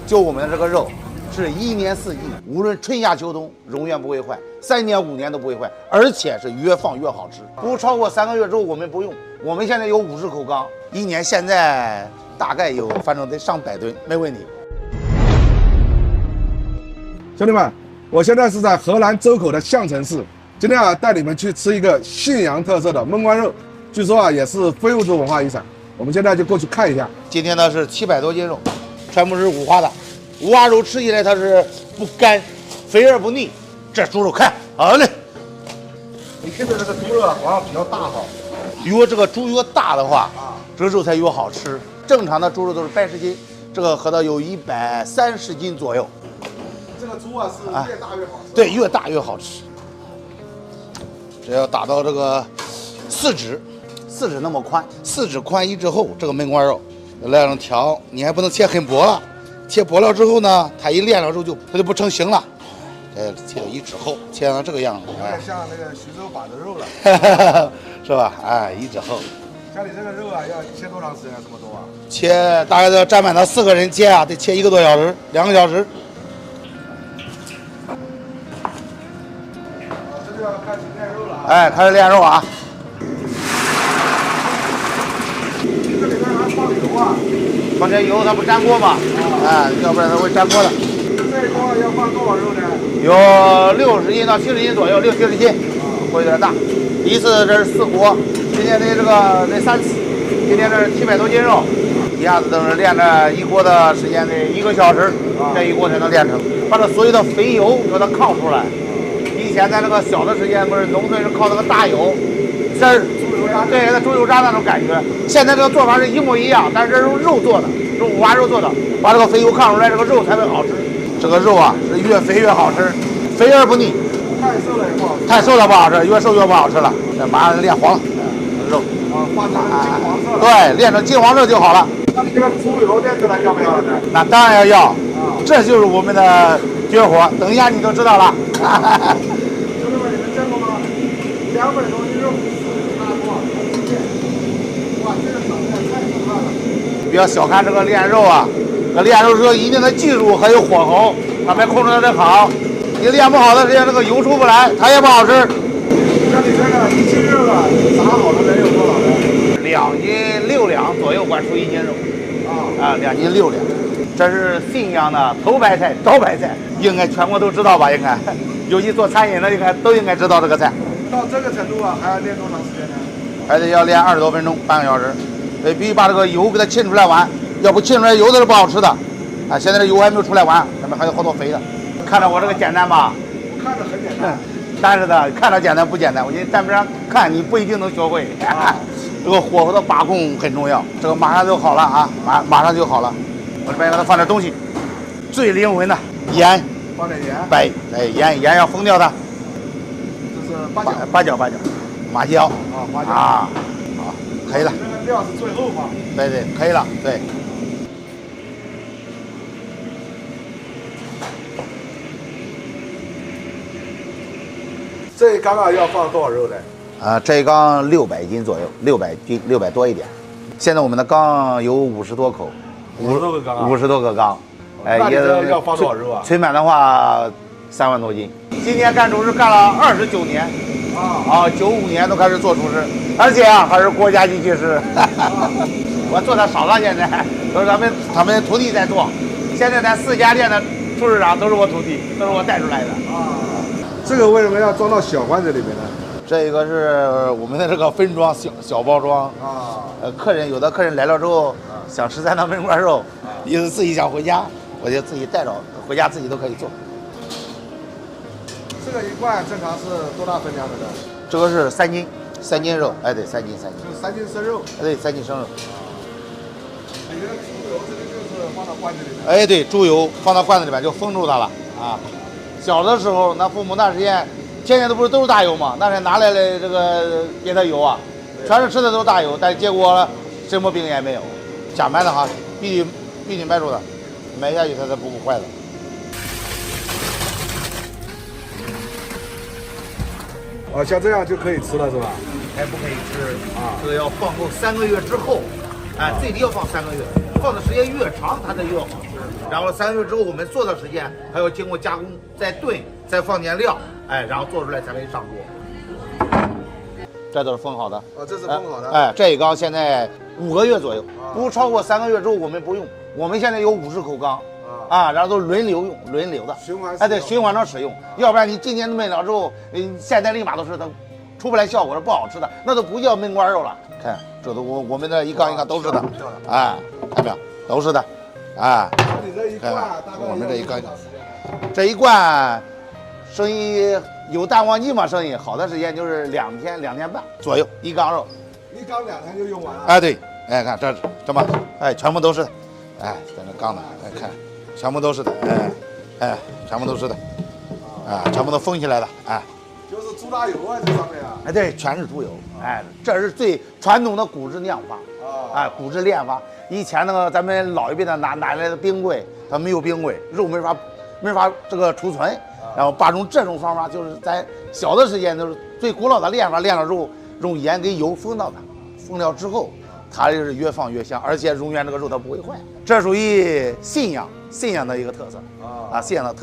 就我们的这个肉，是一年四季，无论春夏秋冬，永远不会坏，3年5年都不会坏，而且是越放越好吃。不超过3个月之后，我们不用。我们现在有50口缸，一年现在大概有，反正得上100吨，没问题。兄弟们，我现在是在河南周口的项城市，今天啊带你们去吃一个信阳特色的焖关肉，据说啊也是非物质文化遗产。我们现在就过去看一下。今天呢是700多斤肉，全部是五花的，五花肉吃起来它是不干，肥而不腻。这猪肉看好嘞。你看着这个猪肉啊，好像比较大哈。越这个猪越大的话，这个肉才越好吃。正常的猪肉都是80斤，这个合到有130斤左右。这个猪啊是越大越好吃。对，越大越好吃。只要打到这个4指那么宽，4指宽1之后，这个焖关肉来上调，你还不能切很薄了，切薄了之后呢，它一炼了肉它就不成型了。切到1指厚，切成这个样子，有点像那个徐州把子肉了，是吧？哎，1指厚。像你这个肉啊，要切多长时间？这么多啊？切大概要占满到4个人切啊，得切1个多小时，2个小时。这就要开始炼肉了啊！哎，开始炼肉啊！这里面还放油啊？放点油，它不粘锅吗？哎，要不然它会粘锅的。这一锅要放多少肉呢？有60斤到70斤左右，60、70斤，锅有点大。一次这是4锅，今天的这个得3次，今天这是700多斤肉，一下子都是炼了1锅的时间得1个小时，这1锅才能炼成，把这所有的肥油给它炕出来。以前在那个小的时间，不是农村是靠那个大油汁儿，对，那猪油渣那种感觉。现在这个做法是一模一样，但是这是用肉做的，是五花肉做的，把这个肥油炕出来，这个肉才会好吃。这个肉啊是越肥越好吃，肥而不腻。太瘦了也不好吃。太瘦了不好吃，越瘦越不好吃了。这马上炼黄了，肉啊，换成金黄色了。对，炼成金黄色就好了。那你这个猪油炼出来要不要呢？那当然要，这就是我们的绝活。等一下你就知道了。兄弟们，你们见过吗？200多斤肉，大多少哇，这个场面太可怕了。不要小看这个炼肉啊，这炼肉是有一定的技术还有火候，把它控制得好。你炼不好的时间，这个油出不来，它也不好吃。像你这个1斤肉啊，炸好了得有多少呢？2斤6两左右，管出1斤肉。2斤6两。这是信阳的头牌菜、招牌菜，应该全国都知道吧？应该，尤其做餐饮的都应该知道这个菜。到这个程度啊，还要炼多长时间呢？还得要炼20多分钟，半个小时。必须把这个油给它沁出来完，要不沁出来油都是不好吃的。啊，现在这油还没有出来完，咱们还有好多肥的。看着我这个简单吧？看着很简单，但是呢，看着简单不简单，我觉得站边上看你不一定能学会。这个火候的把控很重要。这个马上就好了啊，马上就好了。我这边给它放点东西，最灵魂的盐，放点盐，白，盐要封掉它。这是八角，麻椒啊，麻椒啊，好，可以了。这个料是最后放。对，可以了，对。这一缸啊要放多少肉呢？这一缸600斤左右，600斤，600多一点。现在我们的缸有50多口，50多个缸啊，50多个缸。那你这要放多少肉啊？存满的话3万多斤。今年干厨师干了29年，95年都开始做厨师，而且啊还是国家级技师。我做的少了，现在都是他们徒弟在做。现在咱4家店的厨师长都是我徒弟，都是我带出来的。这个为什么要装到小罐子里面呢？这个是我们的这个分装小包装啊。有的客人来了之后想吃咱的焖关肉，有的自己想回家，我就自己带着回家，自己都可以做。这个一罐正常是多大分量的呢？这个是3斤肉，哎对，3斤。就是3斤生肉。对，3斤生肉。你这个猪油这个就是放到罐子里面。哎对，猪油放到罐子里面就封住它了啊。小的时候，那父母那时间，天天都是大油嘛，那是哪来的这个别的油啊？全是吃的都是大油，但结果什么病也没有。假买的哈，必须买住的，买下去它才不会坏的。像这样就可以吃了是吧？还不可以吃啊，这个要放够3个月之后，最低要放3个月，放的时间越长它才越好吃。然后3个月之后我们做的时间还要经过加工，再炖，再放点料，哎，然后做出来才可以上锅。这都是封好的，这是封好的。哎，这一缸现在5个月左右，不超过3个月之后我们不用。我们现在有50口缸，然后都轮流用，轮流的，对，循环着使用。要不然你今天焖了之后，现在立马都是它出不来效果，是不好吃的，那都不叫焖罐肉了。看，这都我们这一缸一缸都是的，哎，看没有，都是的，哎，你这一罐大概我们这一缸，这一罐生意有淡旺季嘛，生意好的时间就是2天2天半左右一缸肉，一缸2天就用完了。哎，对，哎，看这么，哎，全部都是的，哎，在那缸的，哎，看，全部都是的，哎，全部都是的，啊，全部都封起来的，哎。就是猪大油啊，这上面啊，哎，对，全是猪油，哎，这是最传统的骨质酿法，哎，骨质炼法。以前那个咱们老一辈的拿来的冰柜，它没有冰柜，肉没法这个储存，然后用这种方法，就是在小的时间都是最古老的炼法，炼了之后用盐跟油封到它，封了之后，它就是越放越香，而且永远这个肉它不会坏，这属于信仰的一个特色啊，信仰的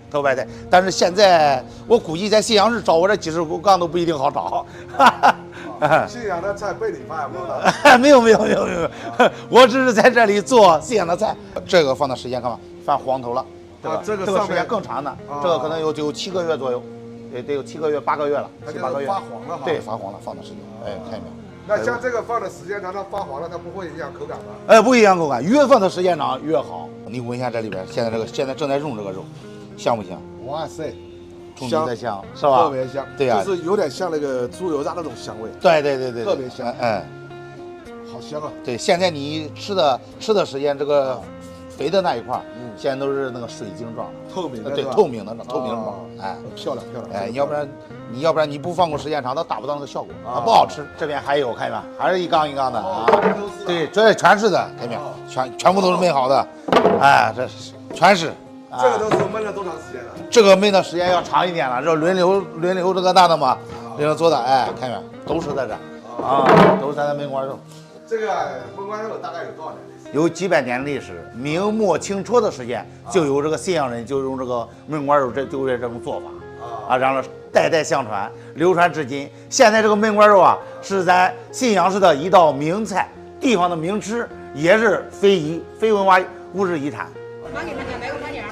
特外带，但是现在我估计在信阳市找我这几十口缸都不一定好找。信阳的菜被你卖不了？没有，我只是在这里做信阳的菜。这个放的时间看吧，泛黄头了，这个时间更长的，这个可能有7个月左右，得有7个月8个月了，7、8个月。发黄了哈。对，发黄了，放的时间，哎，看见没有？那像这个放的时间长，它发黄了，它不会影响口感吗？哎，不影响口感，越放的时间长越好。你闻一下这里边，现在正在用这个肉。香不香？哇塞，香的香是吧？特别香，对呀，就是有点像那个猪油渣那种香味。对，特别香，哎，好香啊！对，现在你吃的时间，这个肥的那一块，现在都是那个水晶状的，透明的，对，透明状，哎，漂亮，哎，要不然你不放过时间长，它达不到那个效果，它不好吃。这边还有，看见没？还是一缸一缸的啊，对，这全是的，看见没？全部都是焖好的，哎，这全是。这个都是焖了多长时间了？这个焖的时间要长一点了，这轮流这个大的嘛，轮流做的，哎，看见没？都是在这，都是咱的焖罐肉。这个焖罐肉大概有多少年历史？有几百年历史，明末清初的时间就有这个信阳人就用这个焖罐肉，就有这种做法然后代代相传，流传至今。现在这个焖罐肉啊，是咱信阳市的一道名菜，地方的名吃，也是非遗文化物质遗产。妈给他家买个茶点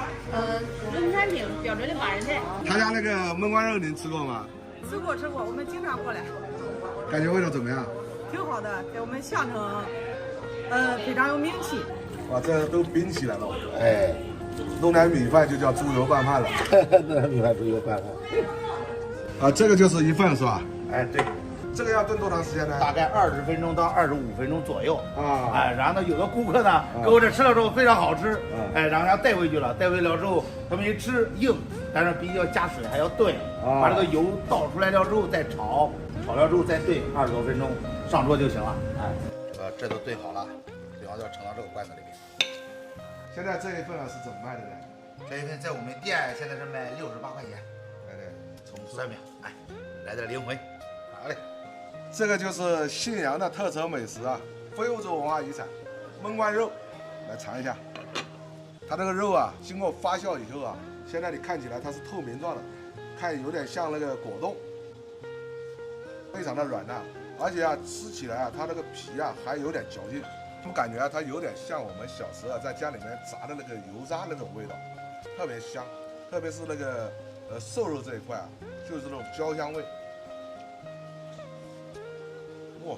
农产品标准的8人菜。他家那个焖罐肉您吃过吗？吃过，我们经常过来。感觉味道怎么样？挺好的，在我们县城，非常有名气。哇，这都冰起来了，哎，弄点米饭就叫猪油拌饭了。弄点米饭猪油拌饭。这个就是一份是吧？哎，对。这个要炖多长时间呢？大概20分钟到25分钟左右啊。然后呢，有的顾客呢，给我这吃了之后非常好吃，然后让带回去了，带回了之后，他们一吃硬，但是必须要加水，还要炖，把这个油倒出来了之后再炒了之后再炖20多分钟，上桌就行了。这都炖好了，然后要盛到这个罐子里面。现在这一份是怎么卖的呢？这一份在我们店现在是卖68块钱。从酸苗，哎，来点灵魂，好嘞。这个就是信阳的特色美食啊，非物质文化遗产，焖罐肉，来尝一下。它这个肉啊，经过发酵以后啊，现在你看起来它是透明状的，看有点像那个果冻，非常的软烂，而且啊，吃起来啊，它那个皮啊还有点嚼劲，我感觉啊，它有点像我们小时候在家里面炸的那个油渣那种味道，特别香，特别是那个瘦肉这一块啊，就是这种焦香味。哇，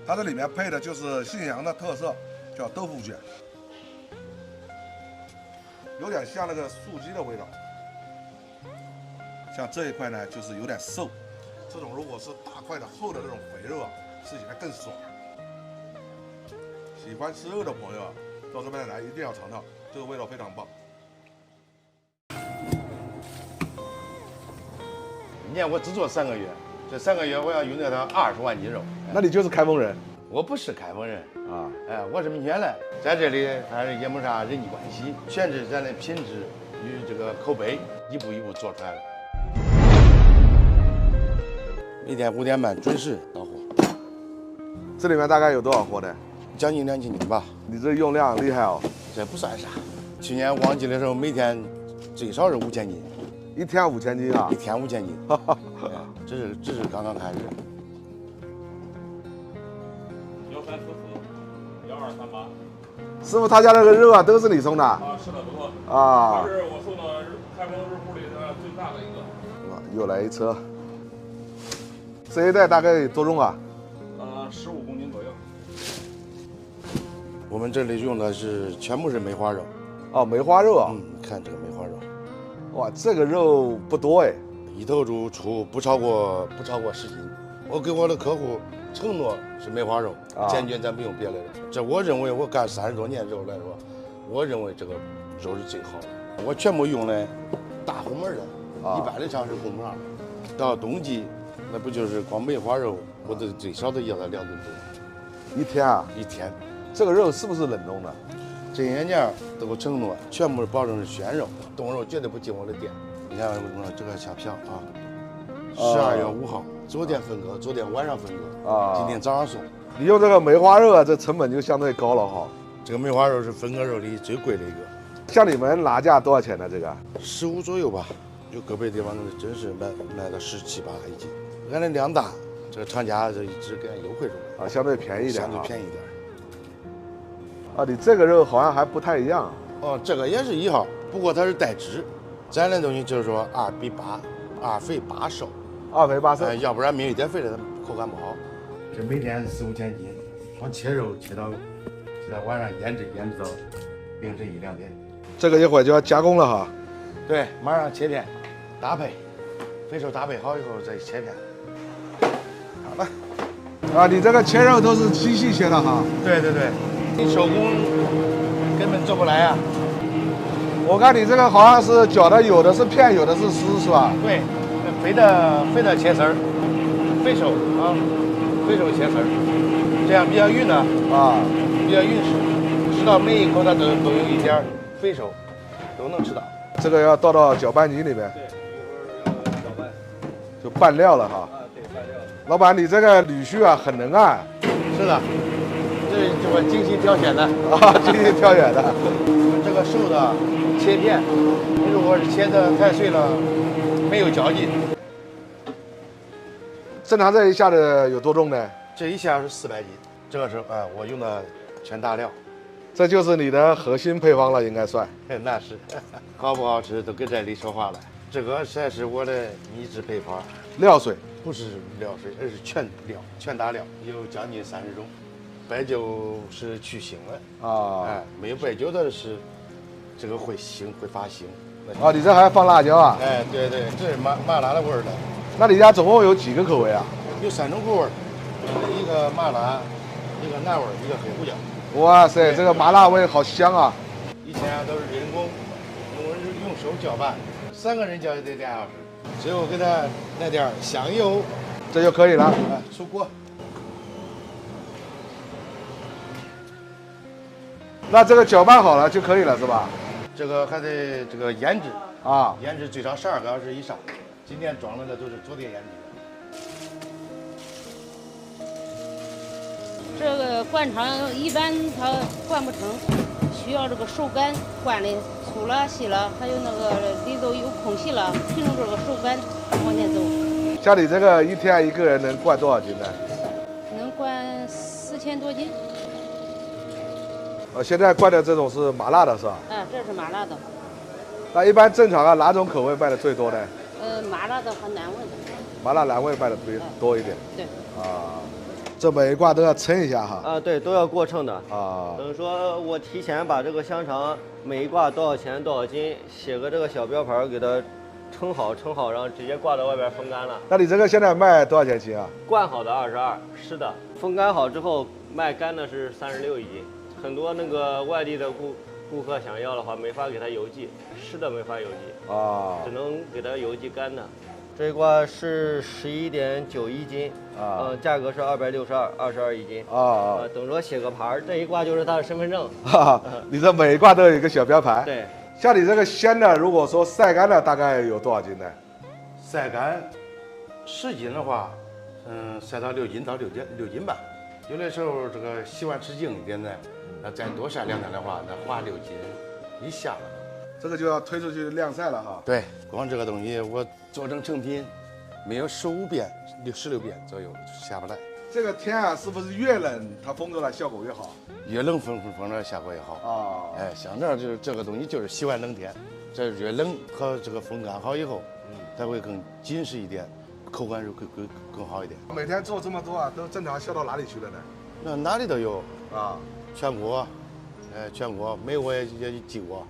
它这里面配的就是信阳的特色，叫豆腐卷，有点像那个素鸡的味道。像这一块呢，就是有点瘦，这种如果是大块的厚的那种肥肉啊，吃起来更爽。喜欢吃肉的朋友啊，到这边来一定要尝尝，这个味道非常棒。你看我只做3个月，这3个月我要用掉它20万斤肉。那你就是开封人？我不是开封人啊，哎，我是民间来，在这里反正也没啥人际关系，全是咱的品质与这个口碑一步一步做出来的。每天5点半准时到货。这里面大概有多少货呢？将近2000斤吧。你这用量厉害哦。这不算啥，去年旺季的时候，每天最少是5000斤，一天5000斤啊一！天5000斤。这是刚刚开始。1344，1238。师傅，他家那个肉啊，都是你送的？啊，是的，不错。啊它，是我送的开封日户里的最大的一个。又来一车。这一袋大概多重啊？ 15公斤左右。我们这里用的是全部是梅花肉。哦，梅花肉啊！看这个梅花肉，哇，这个肉不多哎。一头猪出不超过10斤。我给我的客户承诺是梅花肉，坚决咱不用别的肉。这我认为我干30多年肉来说，我认为这个肉是最好的。我全部用的大红门的，一般的厂是红门。到冬季，那不就是光梅花肉，我都最少都要它2吨多。一天啊？一天。这个肉是不是冷冻的？这些年都给我承诺，全部保证是鲜肉，冻肉绝对不进我的店。你看这个虾票啊，12月5号，昨天分割，昨天晚上分割啊，今天早上送。你用这个梅花肉啊，这成本就相对高了哈。这个梅花肉是分割肉里最贵的一个。像你们拿价多少钱呢？这个15左右吧，有个别地方真是卖到17、18一斤。俺的量大，这个厂家这一直给俺优惠出来啊，相对便宜一点，相对便宜一点。啊，你这个肉好像还不太一样。哦，这个也是1号，不过它是带脂。咱的东西就是说2比8，2肥8瘦，2肥8瘦，要不然没有一点肥的，它口感不好。这每天4、5千斤，光切肉切到晚上腌制到凌晨1、2点。这个一会儿就要加工了哈。对，马上切片，搭配，肥瘦搭配好以后再切片。好了。啊，你这个切肉都是机器切的哈？对对对，你手工根本做不来啊。我看你这个好像是绞的，有的是片，有的是丝，是吧？对，肥的切丝儿，肥瘦啊，肥瘦切丝儿，这样比较匀呢啊，比较匀实，吃到每一口它都有一点肥瘦，都能吃到。这个要倒到搅拌机里面。对，一会儿要搅拌。就拌料了哈。啊，对，拌料。老板，你这个女婿啊很能干。是的，这是我精心挑选的啊，精心挑选的。这个瘦的切片，如果是切的太碎了，没有嚼劲。正常这一下子有多重呢？这一下是400斤，这个是我用的全大料，这就是你的核心配方了，应该算。那是，好不好吃都跟这里说话了。这个才是我的秘制配方，料水不是料水，而是全料，全大料，有将近30种。白酒是去腥的啊，没有白酒的是这个会腥，会发腥。啊，你这还放辣椒啊？对对，这是麻辣的味儿的。那你家总共有几个口味啊？有3种口味，一个麻辣，一个辣味，一个黑胡椒。哇塞，这个麻辣味好香啊！以前都是人工用手搅拌，3个人搅也得2小时。最后给它来点香油，这就可以了。出锅。那这个搅拌好了就可以了，是吧？这个还得这个腌制啊，腌制最少12个小时以上。今天装的都是昨天腌制的。这个灌肠一般它灌不成，需要这个手干灌的粗了细了，还有那个里头有空隙了，凭着这个手干往前走。像你这个一天一个人能灌多少斤呢？能灌4000多斤。现在灌的这种是麻辣的是吧？这是麻辣的。那一般正常啊，哪种口味卖的最多呢？麻辣的和南味的。麻辣南味卖的多一点。对。啊，这每一挂都要称一下哈。啊，对，都要过秤的。啊。等于说我提前把这个香肠每一挂多少钱多少斤，写个这个小标牌给它称好，然后直接挂到外边风干了。那你这个现在卖多少钱斤啊？灌好的22，是的。风干好之后卖干的是36一斤。很多那个外地的顾客想要的话，没法给他邮寄，湿的没法邮寄啊，只能给他邮寄干的。这一挂是11.91斤啊，价格是262，22一斤啊。等着写个牌，这一挂就是他的身份证。你这每一挂都有一个小标牌。对，像你这个鲜的，如果说晒干的，大概有多少斤呢？晒干10斤的话，晒到6斤到6斤半。有的时候这个喜欢吃硬一点的，那再多晒2天的话，那花6斤一下了。这个就要推出去晾晒了哈。对，光这个东西我做成成品，没有15遍、16遍左右就下不来。这个天啊，是不是越冷它封出来效果越好？越冷封出来效果越好。哦，哎，像这就是这个东西就是喜欢冷天，这越冷和这个风干好以后，它会更紧实一点，口感会更好一点。每天做这么多啊，都正常销到哪里去了呢？那哪里都有啊，全国，全国，美国也寄过，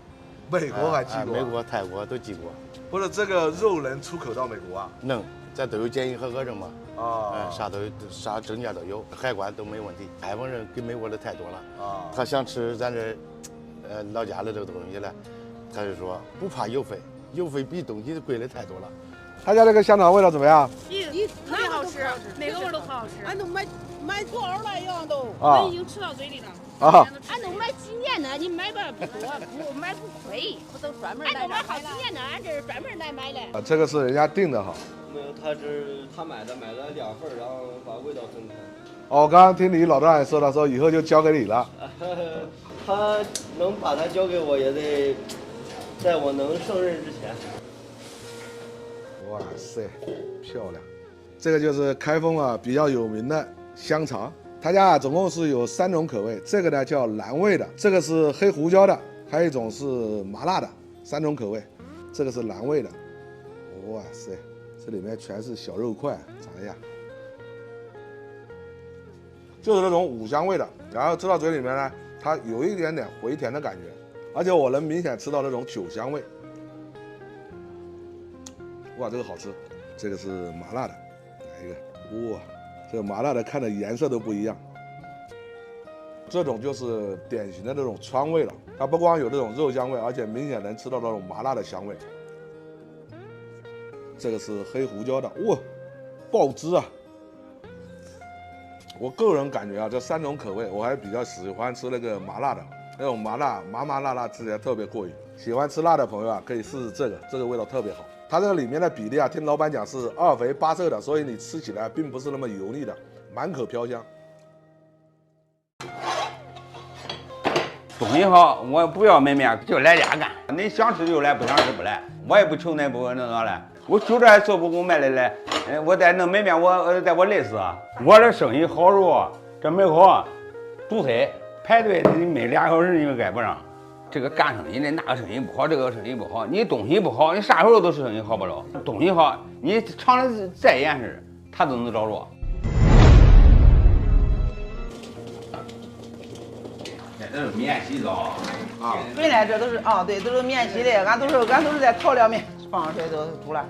美国还寄过，美国、泰国都寄过。不是这个肉能出口到美国啊？能，咱都有检疫合格证嘛。啊，啥证件都有，海关都没问题。台湾人跟美国的太多了啊，他想吃咱这老家的这个东西呢，他就说不怕邮费，邮费比东西贵的太多了。他家这个香肠味道怎么样？特别好吃，每个味都可好吃。俺都买多少了样都，啊，已经吃到嘴里了。啊，俺都买几年呢，你买吧不多，不买不亏，不都专门来这买好几年呢，俺这是专门来买的。啊，这个是人家订的哈。没有，他买的2份，然后把味道分开。哦，刚刚听你老大爷说了，说以后就交给你了。他能把它交给我，也得在我能胜任之前。哇塞，漂亮！这个就是开封啊比较有名的香肠，他家啊总共是有3种口味，这个呢叫蓝味的，这个是黑胡椒的，还有一种是麻辣的，3种口味。这个是蓝味的，哇塞，这里面全是小肉块，尝一下，就是那种五香味的，然后吃到嘴里面呢，它有一点点回甜的感觉，而且我能明显吃到那种酒香味。哇，这个好吃，这个是麻辣的，来一个，哇，这个麻辣的看的颜色都不一样。这种就是典型的那种川味了，它不光有这种肉香味，而且明显能吃到那种麻辣的香味。这个是黑胡椒的，哇，爆汁啊！我个人感觉啊，这3种口味我还比较喜欢吃那个麻辣的，那种麻辣吃起来特别过瘾。喜欢吃辣的朋友啊，可以试试这个味道特别好。它这个里面的比例啊，听老板讲是2肥8瘦的，所以你吃起来并不是那么油腻的，满口飘香。东西好，我不要门面，就来家干。你想吃就来，不想吃不来。我也不求那不那啥嘞，我就这做不工卖的来，我再弄门面，我累死啊！我这生意好着，这门口堵塞排队，你没2小时你们赶不上。这个干生意的那个生意不好，这个生意不好，你东西不好，你啥时候都是生意好不了。东西好，你尝的再严实，他都能找着。这是免洗澡啊，本来这都是啊，对，都是免洗的，俺都是在调料面放上去都煮了。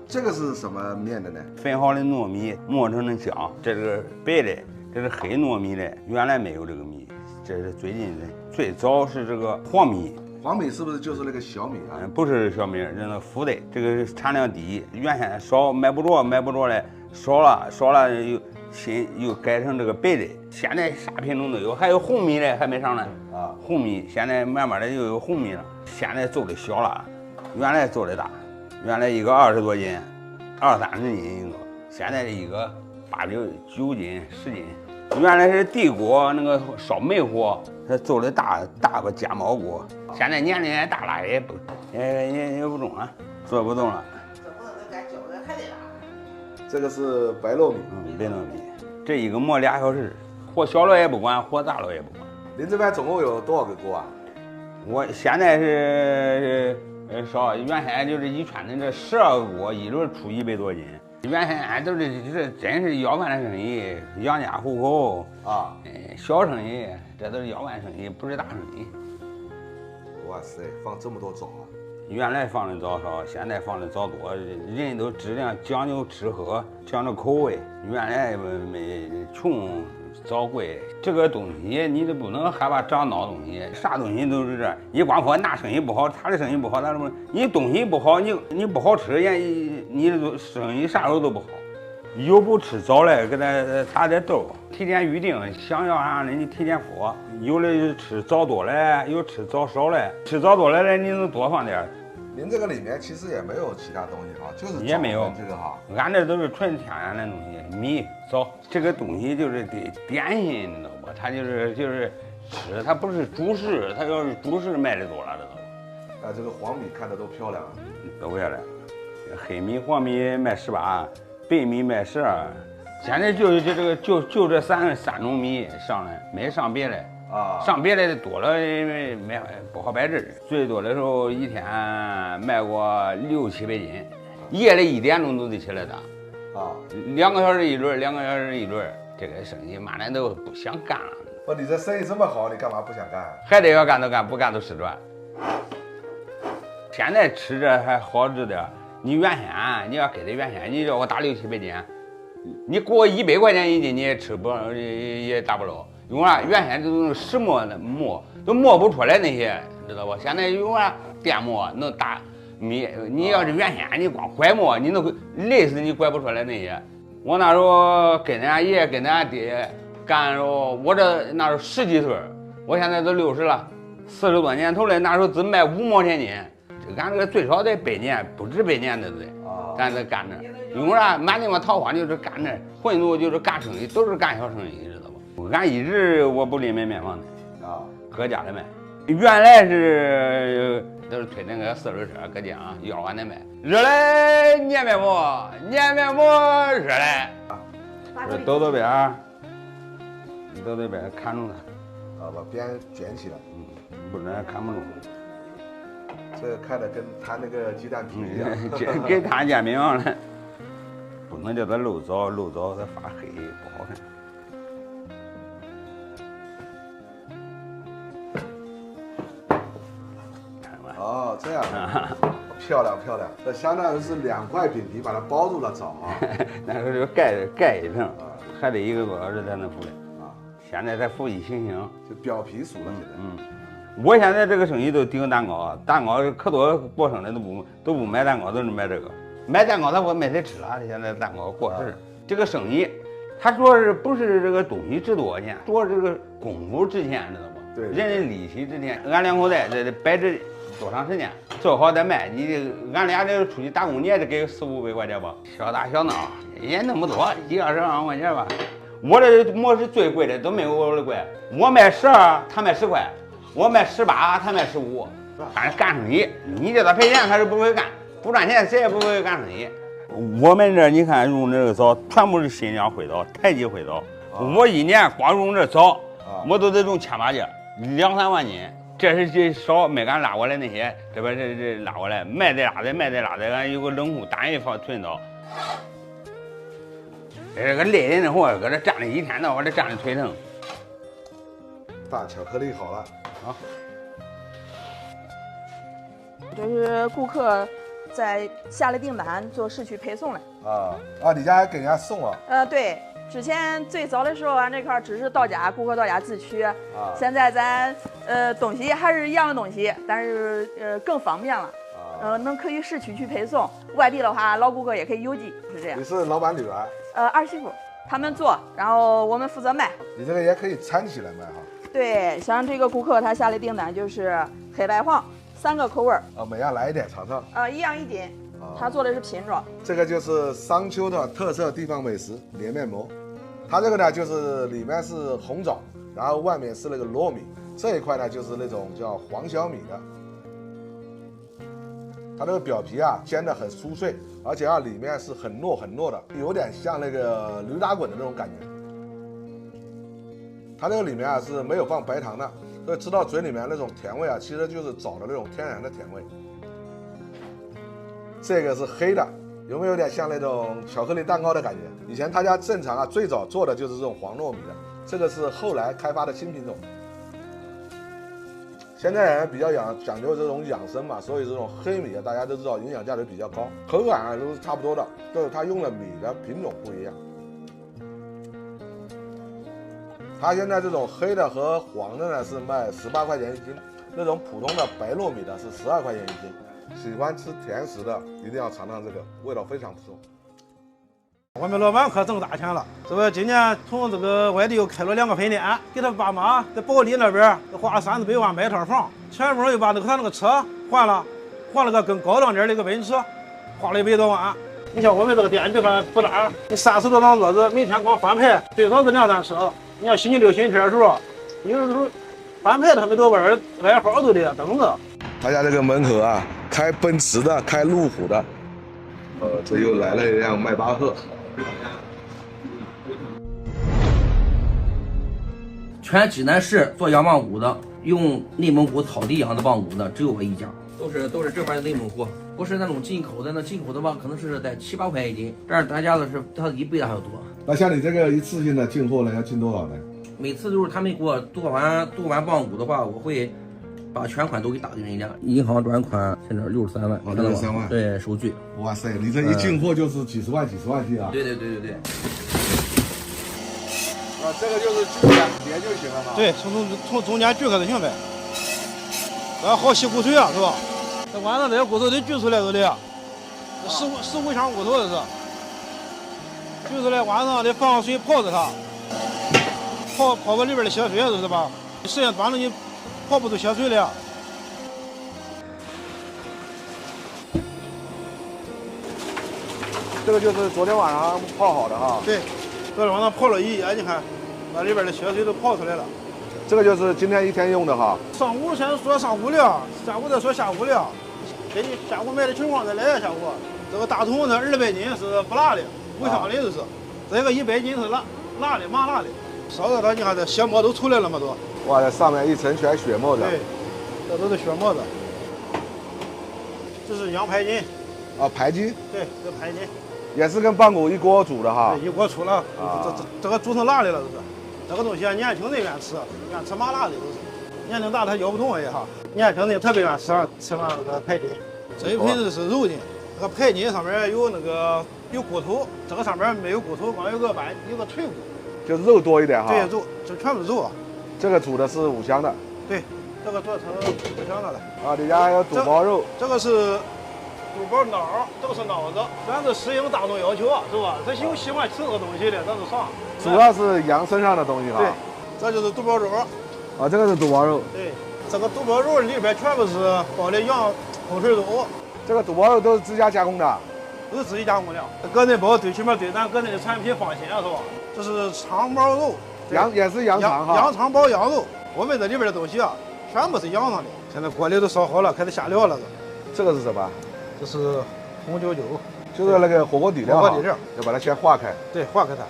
这个是什么面的呢？分好的糯米磨成的浆，这是白的，这是黑糯米的，原来没有这个米，这是最近的。最早是这个黄米，黄米是不是就是那个小米啊？不是小米，这是腐的，这个产量低，原先少买不着嘞，少了又改成这个白的，现在啥品种都有，还有红米的还没上来啊。红米现在慢慢的又有红米了，现在做的小了，原来做的大，原来一个20多斤，20、30斤一个，现在一个8、9斤、10斤。原来是地锅那个烧煤火，它做的大个煎毛锅，现在年龄也大了，也不中了，做不动了。这不能再浇的还得大。这个是白糯米，白糯米，这一个磨2小时，火小了也不管，火大了也不管。您这边总共有多少个锅啊？我现在是少，原先就是一圈的这12个锅，一轮出100多斤。原先俺都是真是要饭的生意，养家糊口啊，小生意，这都是要饭生意，不是大生意。哇塞，放这么多枣啊！原来放的枣少，现在放的枣多，人都质量讲究吃喝，讲究口味。原来没穷，枣贵，这个东西你都不能害怕长孬东西，啥东西都是这。你光说那生意不好，他的生意不好，那什么？你东西不好，你不好吃，你的生意啥时候都不好。有不吃枣嘞，给他打点豆，提前预定，想要啥的你提前说。有的吃枣多嘞，有吃枣少嘞，吃枣多嘞你能多放点。您这个里面其实也没有其他东西哈，就是也没有这个哈。俺这都是纯天然的东西，米枣这个东西就是点心，你知道不？它就是吃，它不是主食，它要是主食卖的多了，这都。这个黄米看着都漂亮啊，都漂亮。黑米、黄米卖18，白米卖12。现在就这三种米上来，没上别的啊，上别的多了没不好摆阵，最多的时候一天卖过6、7百斤，夜里1点钟都得起来打，啊，2个小时一轮，2个小时一轮，这个生意慢慢都不想干了。不，你这生意这么好，你干嘛不想干？还得要干都干，不干都失传。现在吃着还好吃点，你原先你要给他原先，你叫我打6、7百斤。你给我100块钱一斤，你也吃不也打不着。因为啥？原先都是石磨的磨，都磨不出来那些，知道不？现在有啥电磨能打米？你要是原先你光拐磨，你能累死你拐不出来那些。我那时候跟人家爷跟人家爹干的时候，我这那时候10几岁，我现在都60了，40多年头了，那时候只卖5毛钱斤。俺这个最少得100年，不止100年的得，咱这干着。因为啥？满地方桃花就是干这，混子就是干生意，都是干小生意，知道不？俺一直我不离卖面房的啊，搁家里卖。原来是都是推那个4轮车搁家要完的卖，热来捏面膜，捏面膜热来。抖抖边，抖抖边看中它，把边卷起来，不然看不中。这看着跟摊那个鸡蛋皮一样，给摊煎饼了。不能叫它漏糟，漏糟它发黑不好看。哦，这样啊，漂亮漂亮，这相当于是2块饼皮把它包住了枣啊。那时候就盖一层，还得1个多小时才能出来啊。现在才复一星星，就表皮熟了现在。我现在这个生意都顶蛋糕，蛋糕可多过生的都不买蛋糕，都是买这个。买蛋糕他我没得吃了，现在蛋糕过时。这个生意，他说是不是这个东西值多少钱，说这个功夫值钱，知道不？对，人家利息值钱。俺2口袋这摆这多长时间，做好再卖。你这俺俩这出去打工，你也得给4、5百块钱吧？小打小闹也那么多，10、20万块钱吧。我这馍是最贵的，都没有我的贵。我卖12，他卖10块；我卖18，他卖15。反正干生意，你叫他赔钱，他是不会干。不赚钱，谁也不会干生意。我们这你看用这个枣，全部是新疆灰枣、台吉灰枣。我一年光用这枣，我都得种1000把斤，2、3万斤。这是这少没敢拉过来那些，这边这拉过来，卖的拉的，卖的拉的，俺有个冷库，单一放存枣。这个累人的活，搁这站了一天到晚，这站的腿疼。大巧克力好了，好。这是顾客在下了订单做市区配送了。你家还给人家送了？对，之前最早的时候，俺这块只是到家，顾客到家自取。现在咱东西还是一样的东西，但是更方便了。能可以市区去配送，外地的话，老顾客也可以邮寄，是这样。你是老板女儿？儿媳妇，他们做，然后我们负责卖。你这个也可以掺起来卖哈。对，像这个顾客他下的订单就是黑白黄3个口味每样来一点尝尝。1样1斤。他做的是拼装。这个就是商丘的特色地方美食连面馍，它这个呢就是里面是红枣，然后外面是那个糯米，这一块呢就是那种叫黄小米的。它这个表皮煎得很酥脆，而且里面是很糯的，有点像那个驴打滚的那种感觉。它这个里面是没有放白糖的，所以吃到嘴里面那种甜味其实就是枣的那种天然的甜味。这个是黑的，有没有点像那种巧克力蛋糕的感觉？以前他家正常最早做的就是这种黄糯米的，这个是后来开发的新品种。现在人比较讲究这种养生嘛，所以这种黑米大家都知道营养价值比较高，口感都是差不多的，就是它用的米的品种不一样。它现在这种黑的和黄的呢是卖18块钱一斤，那种普通的白糯米的是12块钱一斤。喜欢吃甜食的一定要尝尝这个，味道非常不错。我们老板可挣大钱了，这不今年从这个外地又开了2个分店，给他爸妈在保利那边花了3、4百万买套房，前面又把他那个车换了个更高档点的一个奔驰，花了100多万。你像我们这个店，比方不大，你30多张桌子，每天光翻牌最少是2、3次。你要星期六、星期天的时候，有的时候翻牌他们都挨号都得等着。他家这个门口啊，开奔驰的，开路虎的，这又来了一辆迈巴赫。全济南市做羊棒骨的，用内蒙古草地养的棒骨的，只有我一家，都是这边的内蒙货，不是那种进口的。那进口的吧，可能是在7、8块一斤，这儿咱家的是它的1倍还要多。那像你这个一次性的进货呢，要进多少呢？每次都是他们给我剁完棒骨的话，我会把全款都给打给人家。银行转款现在63万，63万，对，收据。哇塞，你这一进货就是几十万去啊！对。啊，这个就是锯开连就行了嘛。对，从中间锯开就行呗。咱好吸骨髓啊，是吧？这晚上这些骨头得锯出来都得，15箱骨头这是。锯出来晚上得放水泡着它，泡把里边的血水，是吧？时间短了你泡不出血水来。这个就是昨天晚上泡好的哈。对，昨天晚上泡了一夜，你看，把里边的血水都泡出来了。这个就是今天一天用的哈。上午先说上午的，下午再说下午的，给你下午卖的情况再来下午。这个大桶是200斤是不辣的，无香的就是。这个100斤是辣的麻辣的。烧热它，你看这血沫都出来了嘛都。哇，这上面一层全血沫子。对，这都是血沫子。这是羊排筋。啊，排筋。对，这排筋。也是跟棒骨一锅煮的哈。对，一锅出了。这个煮成辣的了，这是。这个东西年轻人愿吃麻辣的都是。年龄大他咬不动也哈。年轻人特别愿吃上那个排筋。这一盆子是肉筋，这个排筋上面有骨头，这个上面没有骨头，光有个脆骨。就是肉多一点哈。对，肉，这全是肉。这个煮的是5香的。对，这个做成5香的了。啊，你家还有肚包肉。这个是肚包脑，这个是脑子，咱是适应大众要求啊，是吧？这有喜欢吃这个东西的，这是啥？主要是羊身上的东西哈。对，这就是肚包肉。啊，这个是肚包肉。对，这个肚包肉里边全部是包的羊口水肉。这个肚包肉都是自家加工的。都是自己加工的，个人包最起码对咱个人的产品放心啊，是吧？这是肠包肉，也是羊肠哈。羊肠包羊肉，我们这里边的东西啊，全部是羊上的。现在锅里都烧好了，开始下料了。这个是什么？这是红酒，就是那个火锅底料。火锅底料要把它先化开。对，化开它。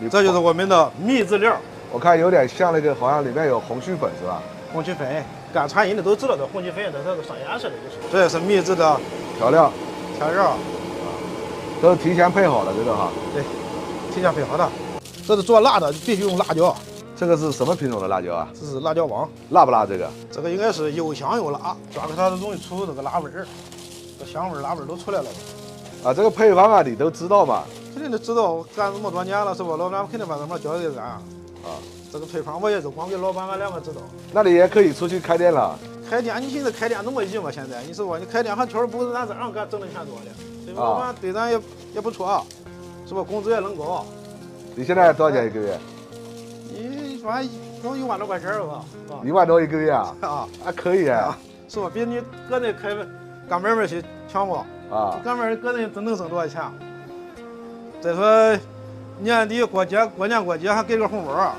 这就是我们的秘制料。我看有点像那个，好像里面有红曲粉是吧？红曲粉，干餐饮的都知道的，红曲粉这是上颜色的，就是。这也是秘制的调料。都是提前配好的，这个哈。对，提前配好的。这是做辣的，必须用辣椒。这个是什么品种的辣椒啊？这是辣椒王。辣不辣？这个？这个应该是又香又辣，抓给它容易出这个辣味儿，这香味儿、辣味儿都出来了。啊，这个配方啊，你都知道嘛？肯定都知道，干这么多年了，是吧？老板肯定把这么交给咱。啊，这个配方我也是光给老板俺2个知道。那你也可以出去开店了。开店，你现在开店那么易吗？现在你说吧，你开店还确实不是咱这样干挣的钱多的。老板对咱也不错，是吧？工资也能高。你现在多少钱一个月？一般有1万多块钱吧。1万多一个月啊？还可以啊，是吧？比你个人开干买卖去强不？啊，干买个人能挣多少钱？再说年底过年过节还给个红包。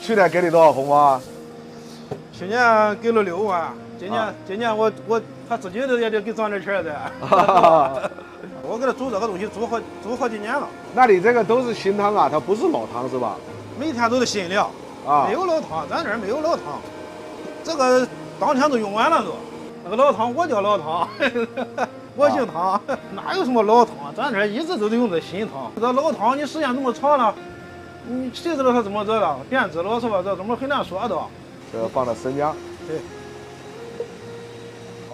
去年给你多少红包啊？去年给了6万，今年我他自己也得给赚点钱的。我给他煮这个东西煮好几年了。那你这个都是新汤啊，它不是老汤是吧？每天都是新料啊，没有老汤，咱这儿没有老汤，这个当天都用完了都。那个老汤我叫老汤，我姓汤，哪有什么老汤？咱这儿一直都得用这新汤。这老汤你时间这么长了，你谁知道它怎么着了？变质了是吧？这怎么很难说的。这个放了生姜。对。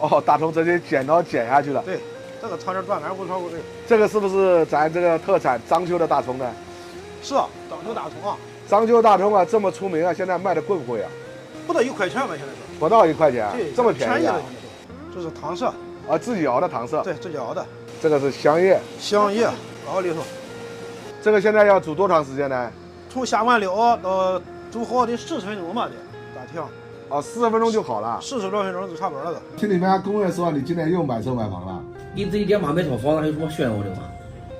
哦，大葱直接剪刀剪下去了。对，这个差点断哪无超过这。这个是不是咱这个特产章丘的大葱呢？是啊，章丘大葱啊。章丘大葱啊，这么出名啊，现在卖的贵不贵啊？不到1块钱吧，现在是。不到1块钱，这么便宜啊？这是糖色。啊，自己熬的糖色。对，自己熬的。这个是香叶。香叶熬里头。这个现在要煮多长时间呢？从下完料到煮好得40分钟吧得，大体上。哦，40分钟就好了。40多分钟就差不多了都。听你们家工人说，你今年又买车买房了？你自己点8买套房，还有什么炫耀的吗？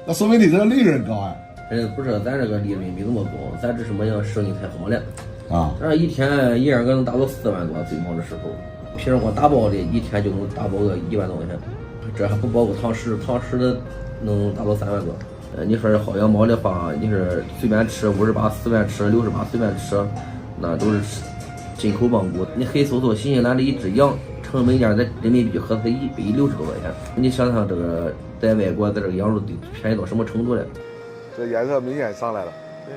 那说明你这个利润高啊。不是，咱这个利润没那么高，咱这什么样生意太好了。啊。咱一天1、2个能达到4万多，最忙的时候。平时光打包的，一天就能打包个1万多块钱，这还不包括堂食，堂食的能达到3万多。你说是薅羊毛的话，你是随便吃58随便吃，68随便吃，那都是进口棒骨。你黑嗖嗖新西兰的一只羊，成本价在人民币合才160多块钱。你想想这个在外国的这个羊肉得便宜到什么程度了？这颜色明显上来了。对，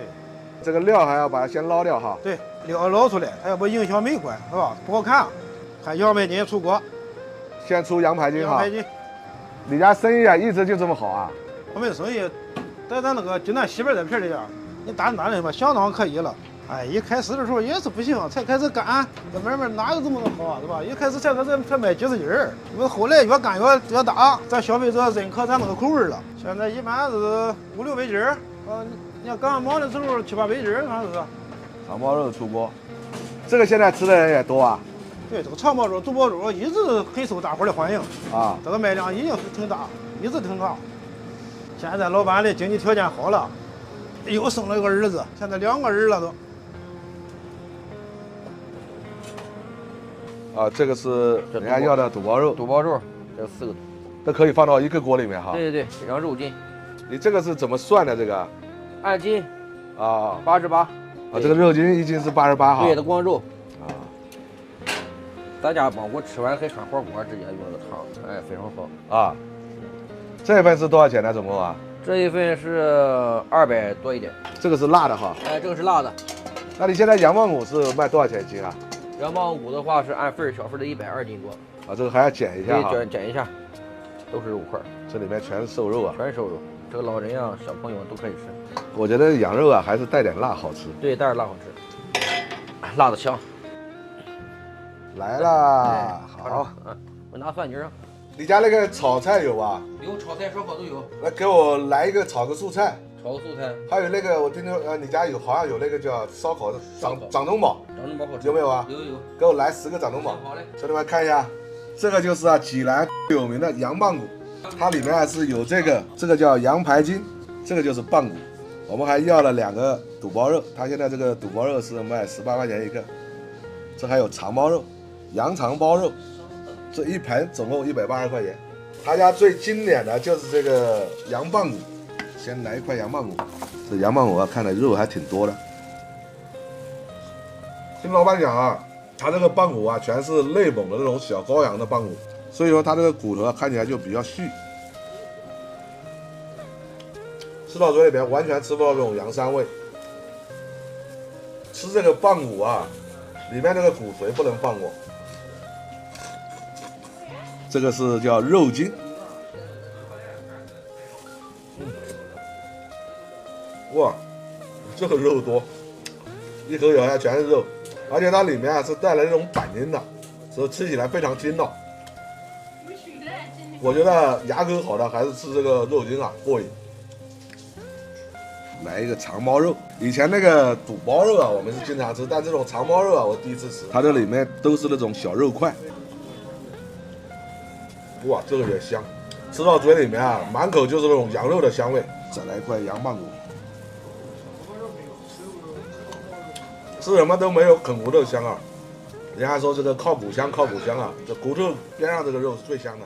这个料还要把它先捞掉哈。对，料捞出来，它要不影响美观，是吧？不好看。看羊排筋出锅，先出羊排筋哈。羊排筋，你家生意啊一直就这么好啊？我们生意在咱那个济南西边这片里边，你打的嘛相当可以了。哎，一开始的时候也是不行，才开始干，这慢慢哪有这么个好啊，是吧？一开始才卖几十斤儿，因为后来越干越大，咱消费者认可咱那个口味了。现在一般是5、6百斤儿，你要刚忙的时候7、8百斤儿，反正是。长包肉出锅，这个现在吃的人也多啊。对，这个长包肉、肚包肉一直很受大伙的欢迎啊，这个卖量已经挺大，一直挺大。现在老板的经济条件好了，又生了一个儿子，现在2个儿了都。啊，这个是人家要的肚包肉，肚包肉，这4个，这可以放到一个锅里面哈。对对对，让肉斤。你这个是怎么算的？这个？按斤。啊，88。啊，这个肉斤一斤是88哈。对的，光肉。啊。咱家帮我吃完还涮火锅，直接用这个汤，哎，非常好。啊。这一份是多少钱呢？总共啊？这一份是200多一点。这个是辣的哈。哎，这个是辣的。那你现在羊棒骨是卖多少钱一斤啊？羊棒骨的话是按份小份的120斤多。啊，这个还要剪一下哈。对，剪一下，都是肉块。这里面全是瘦肉啊。全是瘦肉，这个老人呀、小朋友都可以吃。我觉得羊肉啊，还是带点辣好吃。对，带点辣好吃，辣的香。来啦，好，我拿蒜泥啊。你家那个炒菜有吧？有炒菜、烧烤都有。来，给我来一个炒个素菜。炒个素菜。还有那个，我听说你家有好像有那个叫烧烤的掌中宝。掌中宝好吃。有没有啊？有。给我来10个掌中宝。好嘞。兄弟们看一下，这个就是啊济南有名的羊棒骨，它里面是有这个叫羊排筋，这个就是棒骨。我们还要了2个肚包肉，它现在这个肚包肉是卖18块钱一个。这还有长包肉，羊肠包肉。这一盘总共180块钱。他家最经典的就是这个羊棒骨，先来一块羊棒骨。这羊棒骨啊，看着肉还挺多的。听老板讲啊，他这个棒骨啊，全是内蒙的那种小羔羊的棒骨，所以说它这个骨头啊，看起来就比较细。吃到嘴里面完全吃不到这种羊膻味。吃这个棒骨啊，里面那个骨髓不能放过。这个是叫肉筋，哇，这个肉多，一口咬下全是肉，而且它里面啊是带了那种板筋的，所以吃起来非常筋道。我觉得牙口好的还是吃这个肉筋啊过瘾。来一个长包肉，以前那个肚包肉啊我们是经常吃，但这种长包肉啊我第一次吃，它这里面都是那种小肉块。哇，这个也香，吃到嘴里面啊，满口就是那种羊肉的香味。再来一块羊棒骨，吃什么都没有啃骨头香啊。人家说这个靠骨香，靠骨香啊，这骨头边上这个肉是最香的。